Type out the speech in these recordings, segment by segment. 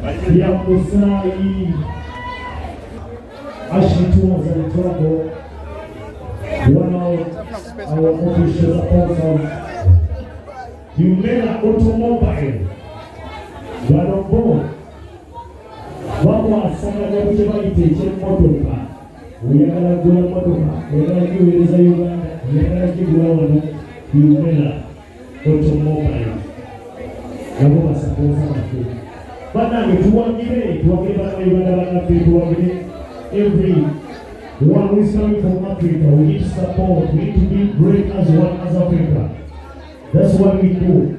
Yamusai Ashituas and Trouble, one of our official sponsors, Humera Automobile, one of both. Wako asanga ya kuchema iteche motoka. Uyagala gula motoka. Uyagala kiweleza Uganda. Uyagala kigula wana Humera Automobile. Wako masakosa mafi. Banange tuwagire bana Uganda bana tuwagire. Every one who is coming from Africa, we need to support. We need to be great as one as Africa. That's what we do.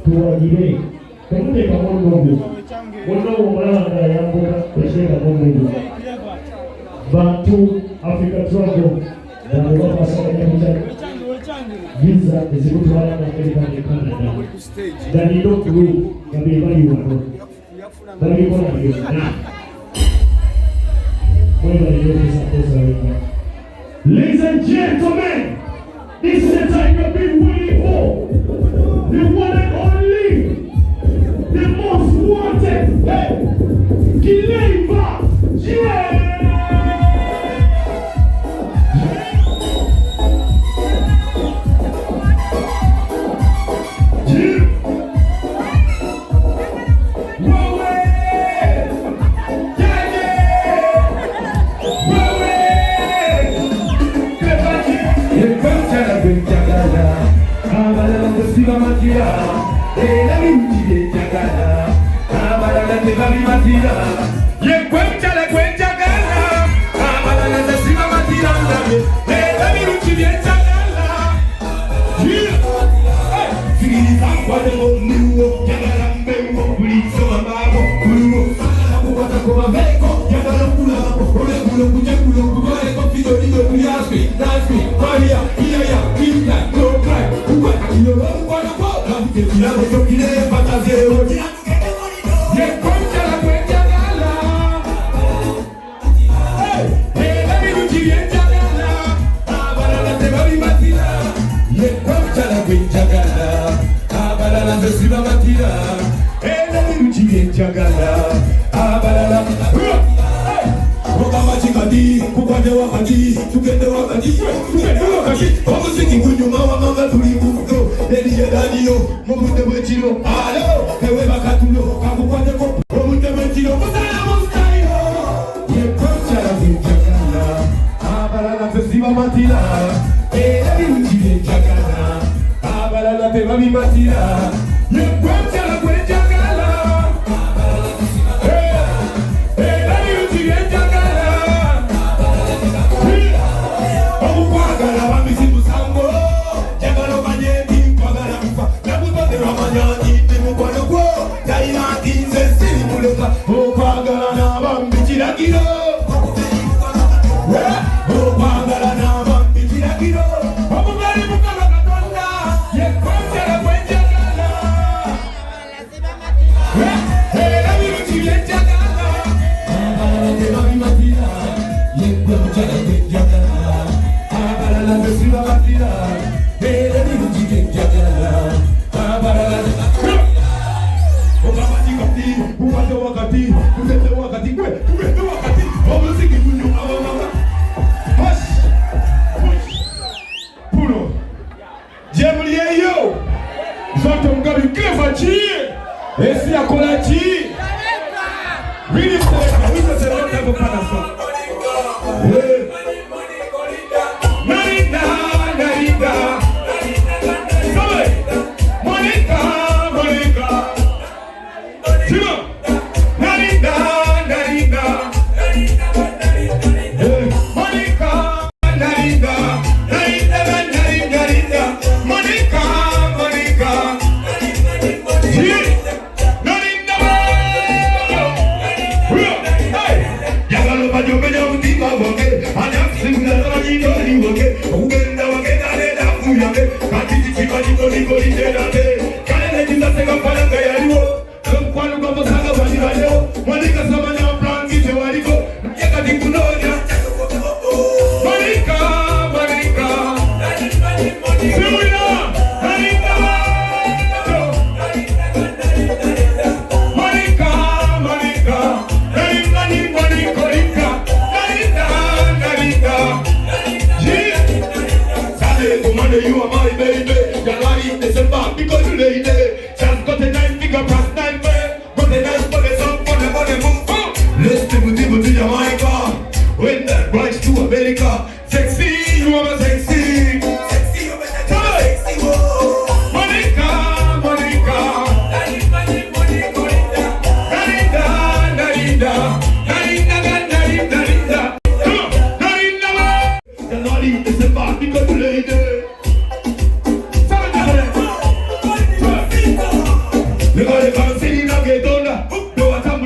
Tuwagire. Kamune kamono Mono umanga yamboka kwesheka mungu Bantu Africa Trouble na wapa sana ya visa ezikutwala na Amerika na Canada Dani don't do kabibali wano Bali kona hiyo na Mwewa hiyo kusakosa wika Ladies and gentlemen, this is the time you've been waiting for. The one and only, the most wanted, Kileva, yeah! Kali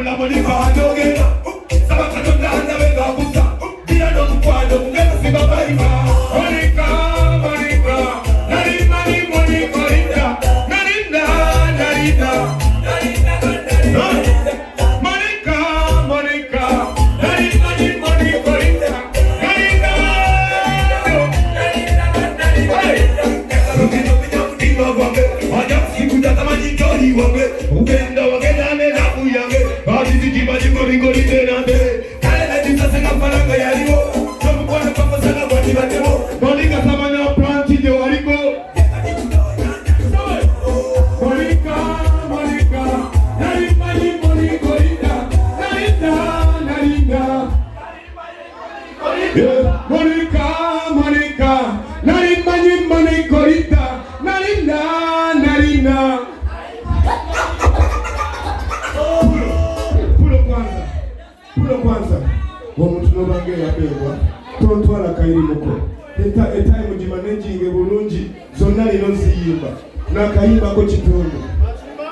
la Monica, no get Sabaka no nana vega buta. Dia no kwado ngena siba baika. Monica, Monica, nari mani Monica linda. Narinda, narinda. Monica, Monica, nari mani Monica linda. Narinda. Hey. Rukino pinya kutima wame. Aja sikuja tamani jori wame. Upenda wagena ne na uyange. Adi kibaji gori gori tenande. Falanga ya liwo, sabu kwa papa sana kwa tibatemo. Monica samanya planti de wariko. Monica, Monica, narimba ni Monica linda, narinda, narinda. Monica, Monica, narimba ni Monica linda, narinda, narinda. Pulo kwanza. Omuntu n'obangera beebwa tontwala kayirimuko etayi mugimanejinge bulungi zonna lino ziyimba n'akayimbako kitundu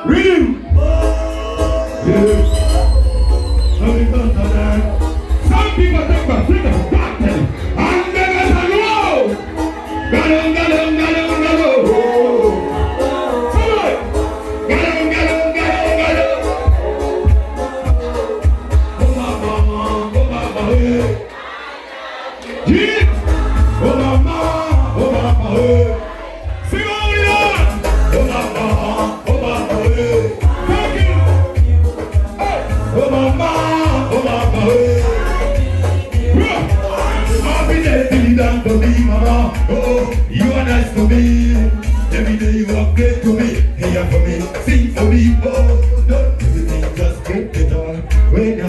Rhythm! Yes! Some people take a stick of doctor and then as a low! Galon, galon, galon, galon! Come on! Galon, galon, galon, galon! Oh mama, hey! Yeah! Oh mama, hey! Sing on it on! Oh mama, hey! Thank you! Hey! Oh mama, hey! Happy day to me, mama. Oh, you are nice to me. Every day you are great to me. Here for me, sing for me. Oh, don't everything just get better. When I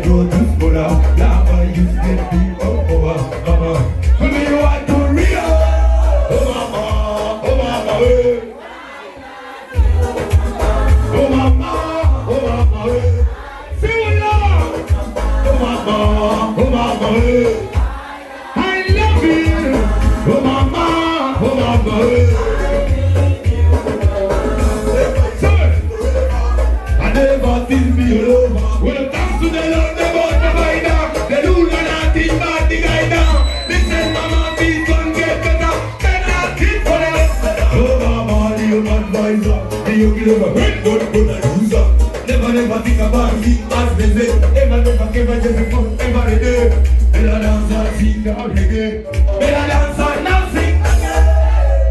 go to school, now I use get me. Oh, mama. For me, you are too real. Oh, mama, hey. Oh, mama, hey. Sing along. Oh, mama, hey. I love you, oh mama, hey. I never feel me alone. When it comes to the Lord, never divider. The rule and I think about the guy down. Listen, mama, please don't get better. Better keep for them. Oh mama, the advisor. The yogi never hurt, but loser. Never think about me as they say. Never just before every day. Bella dancer, sing the reggae. Bella dancer, now sing again.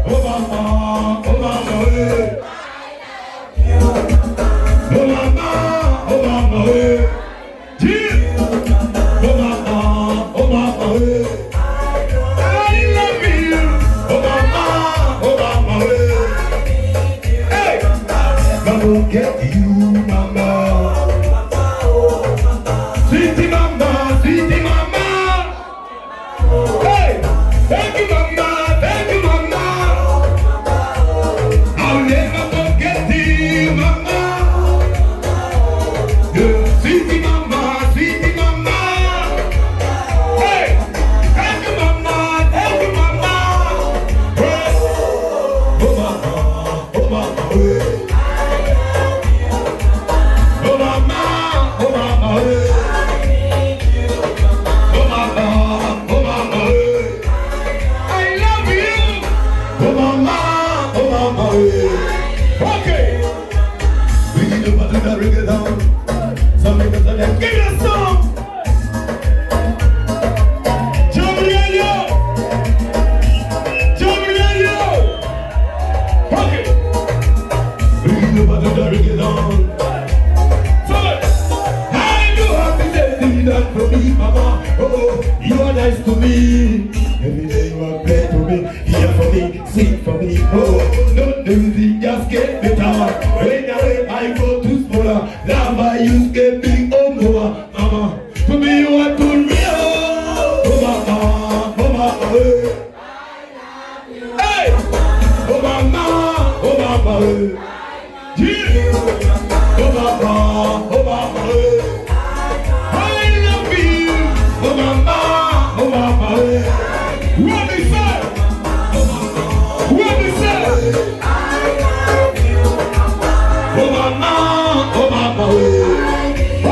Oh mama, hey. Oh mama, hey. Yeah. Oh mama, hey. I love you. Oh mama, hey. Hey, gonna get you, mama. Sweetie mama, sweetie mama. Hey, thank you, mama. Thank you, mama. I'll never forget you, mama. Yeah, sweetie mama, sweetie mama. Hey, thank you, mama. Thank you, mama. Hey. Oh mama, hey. Oh mama, hey. Oh mama, hey. I love you. Oh mama, hey. Okay. We need to put that reggae down. Some people say, give me a song. Jamriello. Okay. We need to put that reggae down. I do have to say that for me, mama. Oh, you are nice to me. Every day you are great to me. Here for me, sing for me. Oh, don't do it, just get better. When I go to school, now I use get big. Oh, mama. To me, you are too real. Oh, mama, hey. Hey, oh, mama, hey. Yeah. Oh, mama, hey. I love you, oh mama, hey. What they say? What they say? I love you, oh mama, hey.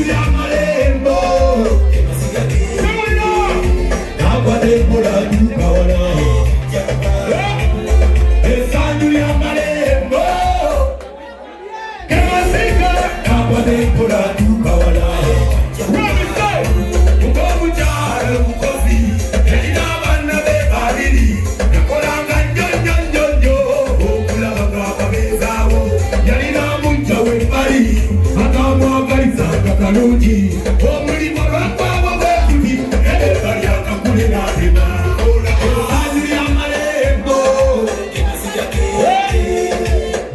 ya marembo Agua temporada nunca ahora Esanyu ya marembo Kemasika Agua temporada nunca ahora Kanuji, omuli mabamba wabetuti, ebali akakule na hema. Esanyu ya marembo,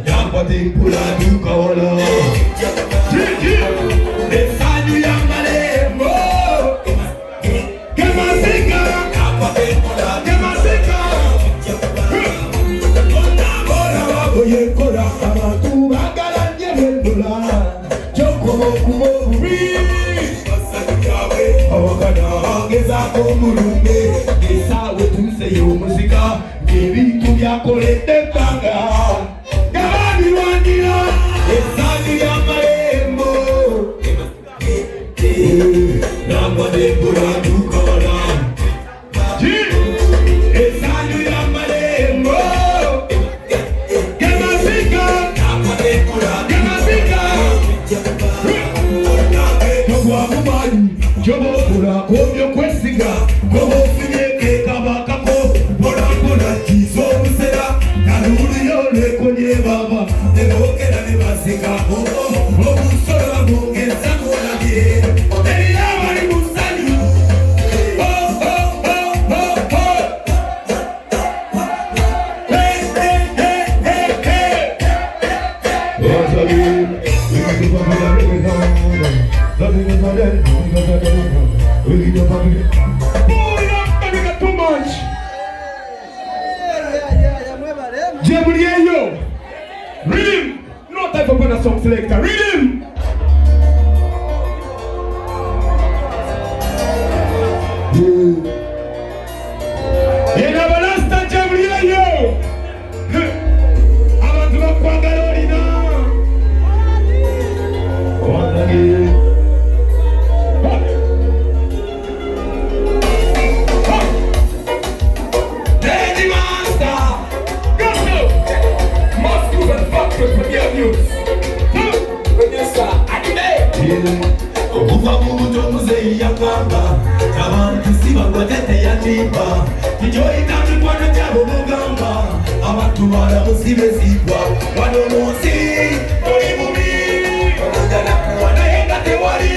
yapate mpula duka wala. Esanyu ya marembo, kemasika, kemasika. Kona wabo yekora abantu bagalanye bendula. Kumo Awakana angeza komulumbe Esawe tuse y'omuzika Ebintu byakoledde ebbanga Gabani lwandira Esanyu ya marembo Nangwa n'embula nduka wala Esanyu ya marembo Kemasika Kemasika Jobo kula kobyo kwesiga Gobo finyeke kabakako Bora bora kiso musera Naruri yole konye baba Nebokera nebasika Obusora bongeza kola bie Eya wali musanyu Oh oh oh oh oh Hey hey hey hey hey Wasabi Too much. Jemuliyo, rhythm. No type of a song selector. Rhythm. Yenabalasta Jemuliyo. Abantu bakwagala olina. Okuva mu buto muzeeyi yagamba abantu si bagwatete yatimba kijoyina mikwano gyabo mugamba abantu balamusibezibwa wano munsi oli bubi olagala kuwa naye nga tewali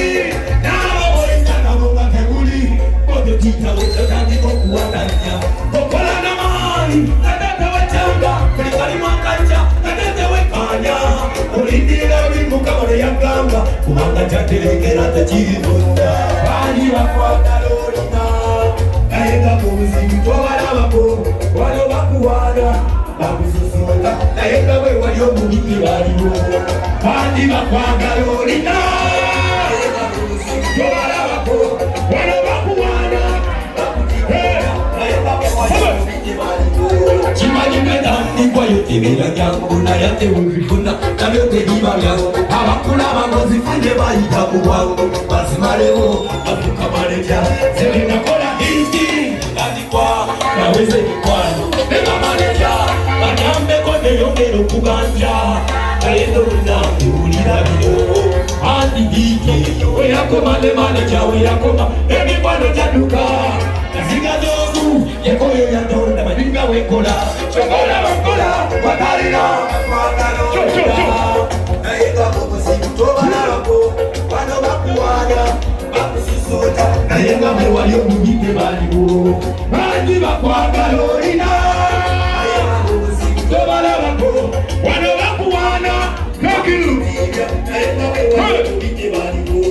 naabo bolinga nabo nga tebuli ojo kiyitawo kyotandika okuwatanya okola n'amaanyi nadata wacanga buli kalimu akajja nadate wekanya olindira bimuka ole yagamba kubanga kyaterekera tekiribunda bali bakwagala olina naye nga mu buzibu tobalabako wano bakuwaana bakususunda naye nga bwe wali omubiki baliwo bali bakwagala olina naye nga mu buzibu tobalabako wano bakuwaana naye nga bwe wali omubiki baliwo kimanyi medandikwayo ebera byangu naye ate webifuna nabyo tebiba byangu abakulaba ngozifunye bayita mu bwangu bazimalemo bafuka maleja zebenakola inti andikwa naweze mikwano eba maleja banyambeko neyongera okuganja naye ndowona ewulira bino andi dije weyakoma ne maleja weyakoma emikwano gyaduka nazigazogu yekoyo yatonda baninga wekola chokola bakola wakalina akwagala naye nga mu buzibu tobalabako wano bakuwaana bakususota naye nga bwe wali omubite baliwo bangi bakwagala olina naye nga mu buzibu tobalabako wano bakuwaana kakiru naye nga bwe wali omubite baliwo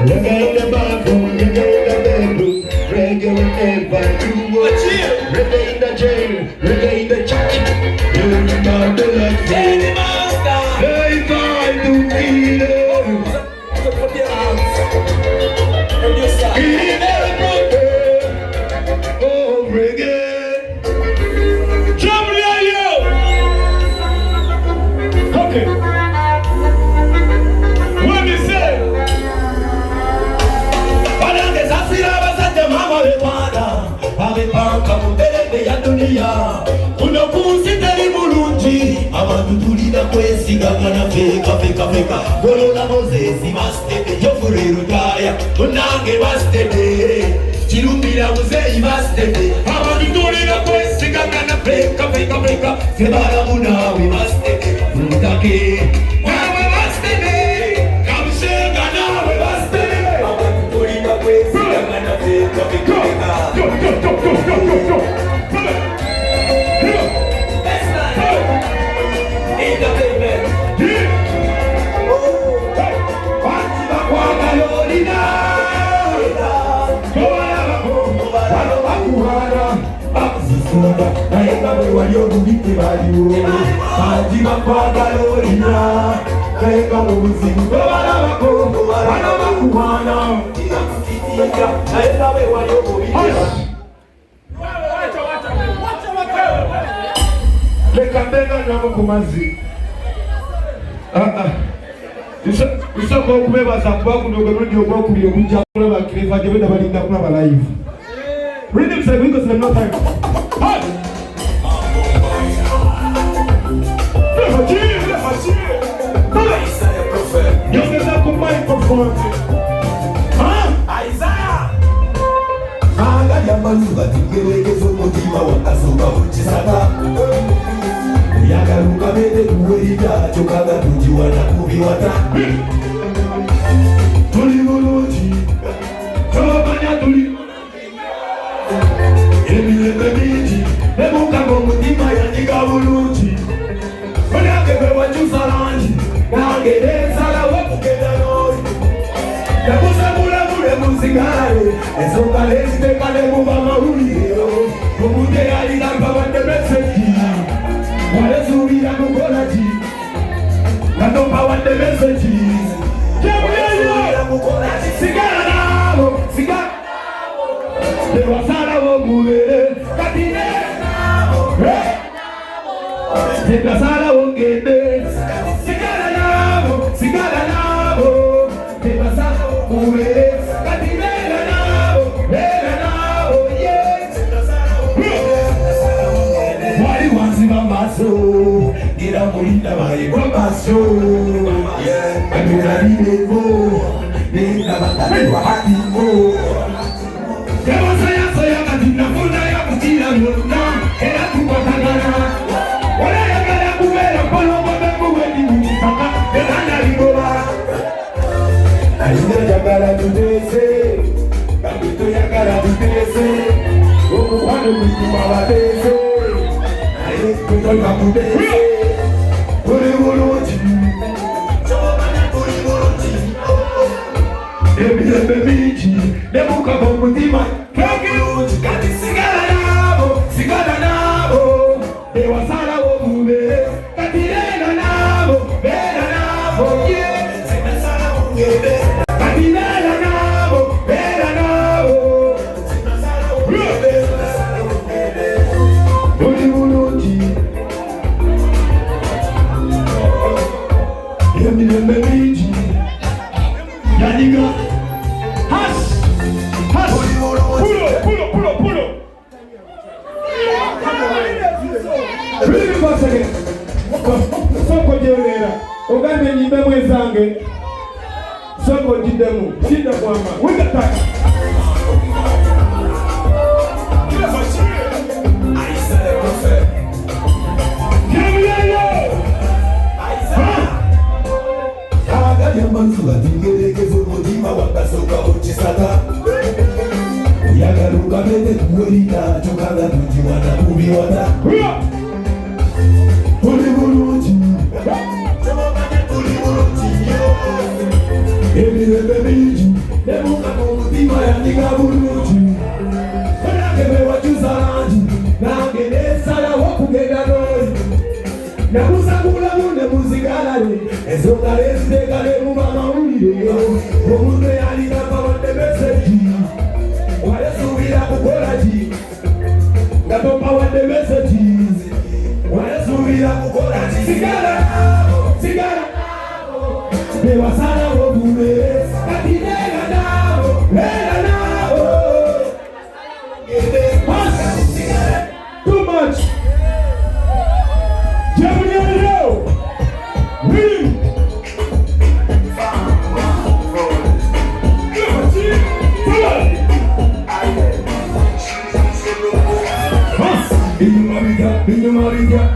reggae in the bathroom, reggae in the bedroom, reggae whenever you watch it. Reggae in the jail, reggae in the church. You remember the light. Hey, master. Hey, God, do feel it. Put your hands. And you start. Oh, reggae. fire. Munange bastede. Chilumira muzeyi bastede. Abadutulira kwesiga kana breaka breaka breaka. Sebala munawe bastede. Mutake. Nawe bastede. Kamshenga nawe bastede. Abadutulira kwesiga kana breaka breaka. Go go go go go go go. Naenda waliobubiki baliwo Majima kwa galorina Naenda mubuzimu Bala bako Bala bakuwana Naenda waliobubiki Leka mbega namo kumazi Isoko kubeba zakuba kunoga Mwendi ogwa kubiyo kunja Kula bakirefa Jebeda balinda kuna balive Rhythm say because there's no time. Hi! Youngest up combined performance. Isaiah! Anga yamanuba tigeregezo mutima wakasoka uchisaka. Yagaruka mede kuwerida chokaga tujiwana kubiwata. Tuli muluji. Chobanya tuli. Emileke miji, emuka mutima yandiga buluji. Onake wachusa lanji, nagede sala wakukeda noi. Yabusa mule muzingare, esoka lezite kale mubama ulio. Mubute alidamba wande meseji, wale subira mukolaji. Katomba wande meseji, kemuyeyo mukolaji. Sigara nabo, sigara. Wasala wo mule katine Teka sala wo ngende Sigala nabo Teka sala wo mule katine nabo yeah Teka sala wo ngende Wali wansi mamaso Gira mulinda bae mamaso Yeah Kadura linevo Nena bakari wa hatimo Soya katina funda ya kutila muna Era tukotangana Wala ya gala kubela Polo mwabe mweni mutaka Elana ligoba Aina ya gala tutese Kabito ya gala tutese Oku kwano mwitima watese Aine kutoka kutese Kuri muluji Chobana kuri muluji Ebile bebichi Nebuka bomutima Kati sigara nabo Ewasala wo mube Kati lena nabo Bela nabo yeah Sinasala wo ngebe Kati lena nabo Bela nabo Sinasala wo ngebe Uli muluji Yemi lembe miji Yaniga Hash Pulo Really once again Soko jeurera Ogame nyimbe mwezange Soko jidemu Shida kwama Wika taka Yamansuwa tingeregezo mutima wakasoka uchisaka Yagaruka mede kuwerida chokaga tujiwana kubiwata Uli muluji Emileke miji Nebuka mutima yandiga buluji Onake wachusa lanji Nangene sala wakugeda noi Nakusakula mune muzigalari Ezoka lezite kale mumama ulio Omunwe alikapa wande meseji Wale subira kukolaji Ngatopa wande meseji Wale subira kukolaji Sigara Dewa sana wobume Katinega nao Hela nao Too much Maria,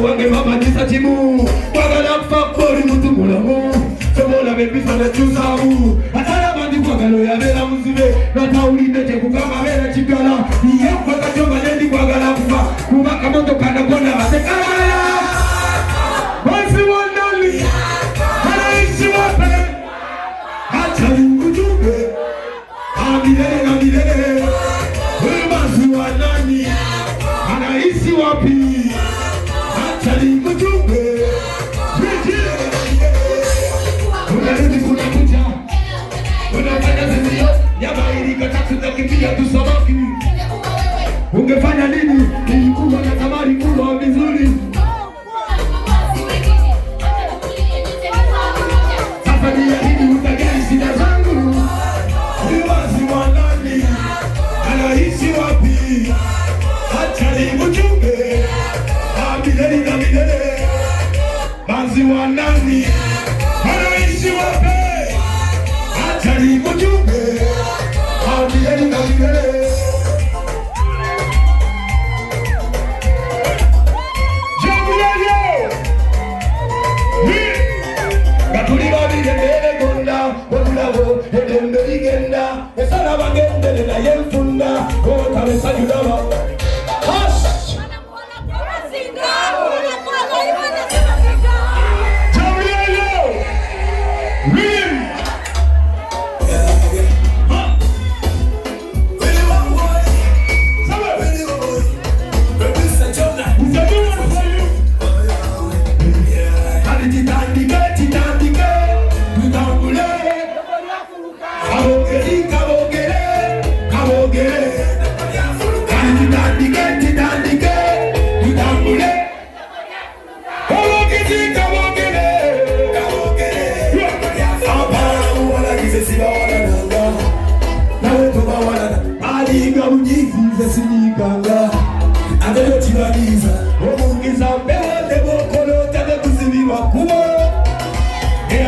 Wange mama nisa chimu Wagala fuck body mutu mulamu Somola baby sana chusa unarudi kunakucha, unafanya zizio nyabairika tatu za kimbia tu samaki. Ungefanya nini? Nilikuwa na tamari kubwa vizuri. Sasa niahidi utajali shida zangu. Ni wazi wa nani? Anaishi wapi? Acha nimjumbe milele na milele. Wazi wa nani? Anaishi wapi? Acha nimjumbe milele na milele. Esana bagende na yemfunda ko kabisa judawa hash sinikanga adelo tibaliza omungiza mbele bokolo tade kuzibiwa kubo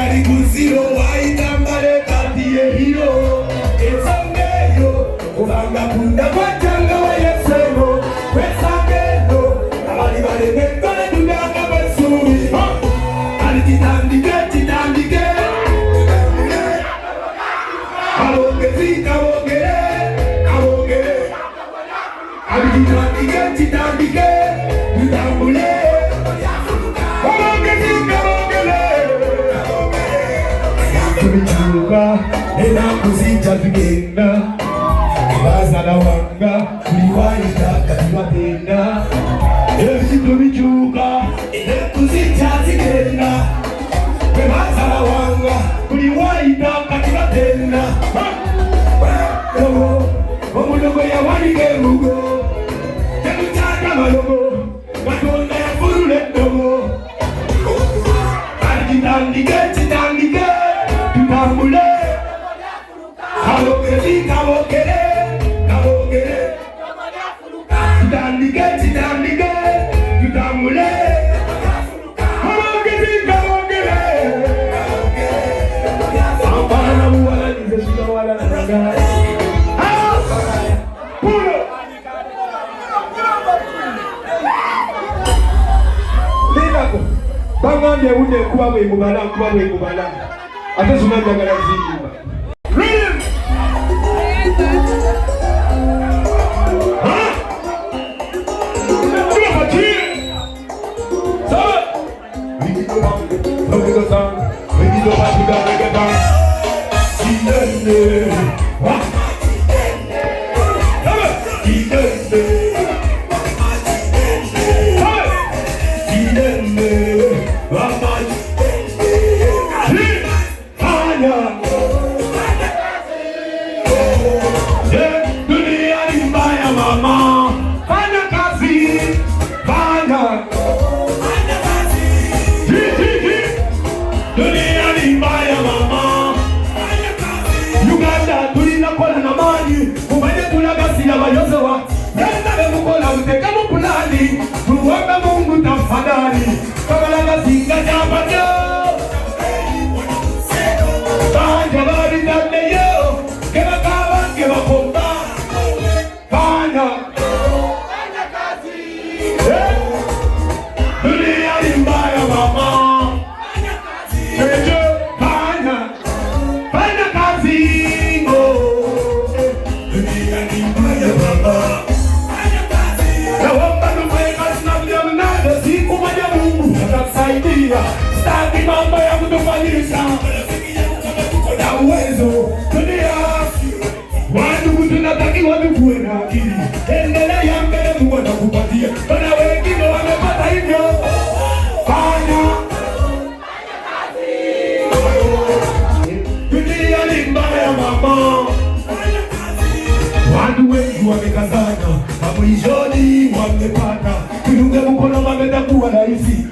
ari kuziro waitambale katie hiyo esangeyo ubanga kunda kwatanga wa yesero kwesangeyo abali bale bekole dudanga basuri alikitandike titandike alongezika bogere Titandike, tutambule. Olongezika bogele. Tulichuka, ena kuzita vigenda. Baza la wanga, tuliwaita katika tenda. Ezi tulichuka, ena kuzita vigenda. Baza la wanga, tuliwaita katika tenda. Omudogo ya wanike mugo. Malogo, matonda ya furule dogo. Titandike, titandike, tutambule. Kabogere, kabogere, kabogere. Titandike, titandike, tutambule. Kabogere, kabogere. Ambana muwala nize shida wala nanga. Bangambye bunde kuba bwe mubala ate sunanjagala zimba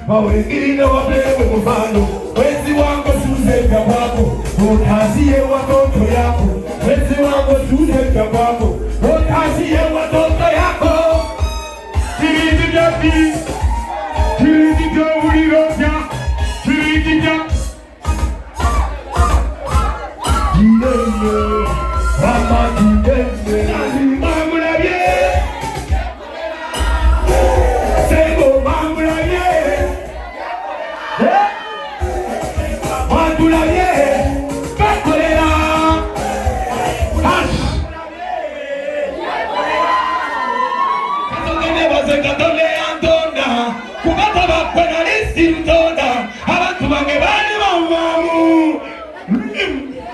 wengine wapewe mfano. Wezi wangu suze vya kwako, utazie watoto yako. Wezi wangu suze vya kwako, utazie watoto yako. Tiriti vya pi, tiriti vya ulirofya, tiriti vya Jidenge, mama jidenge, mamula ye. Sego mamula ye. Mamula ye. Bakolera. Hash. Katokene baze katole andonda. Kubata bakwena lisi mtonda. Abantu bange bali mamamu.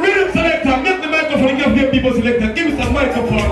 Rhythm selector, get the microphone, give the people selector, give me some microphone.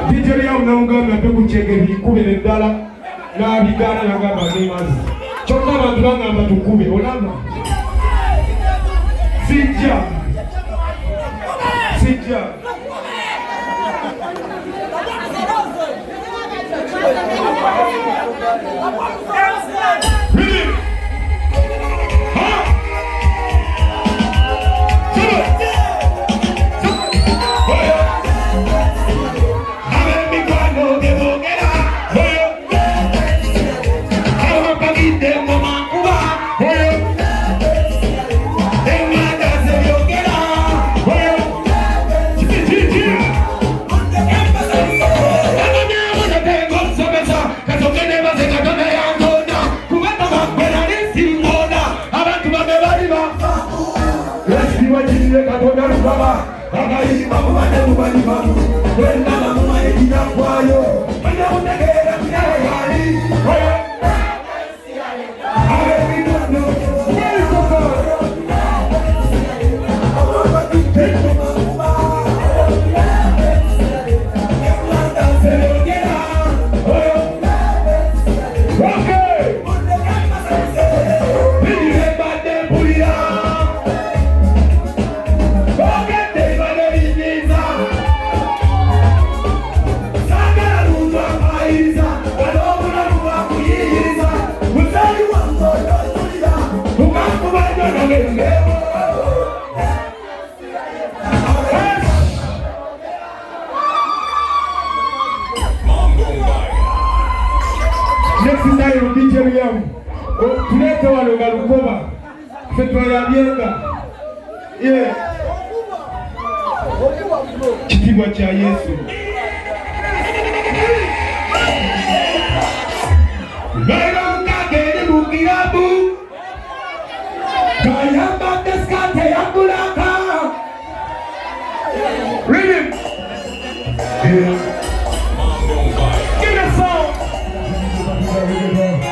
DJ ya unaungana tukucheke bikubire ndala na bigana na gaba nemazi chokka bantu bangamba tukube olaba sijja Next time DJ William. Tulete wale galukoba. Fetwa ya bienga. Yeah. Kitiwa cha Yesu. Baila mkageni mukirabu. Kaya mbadeskate ya kulaka. Rhythm. Yeah. Give it a song. Original.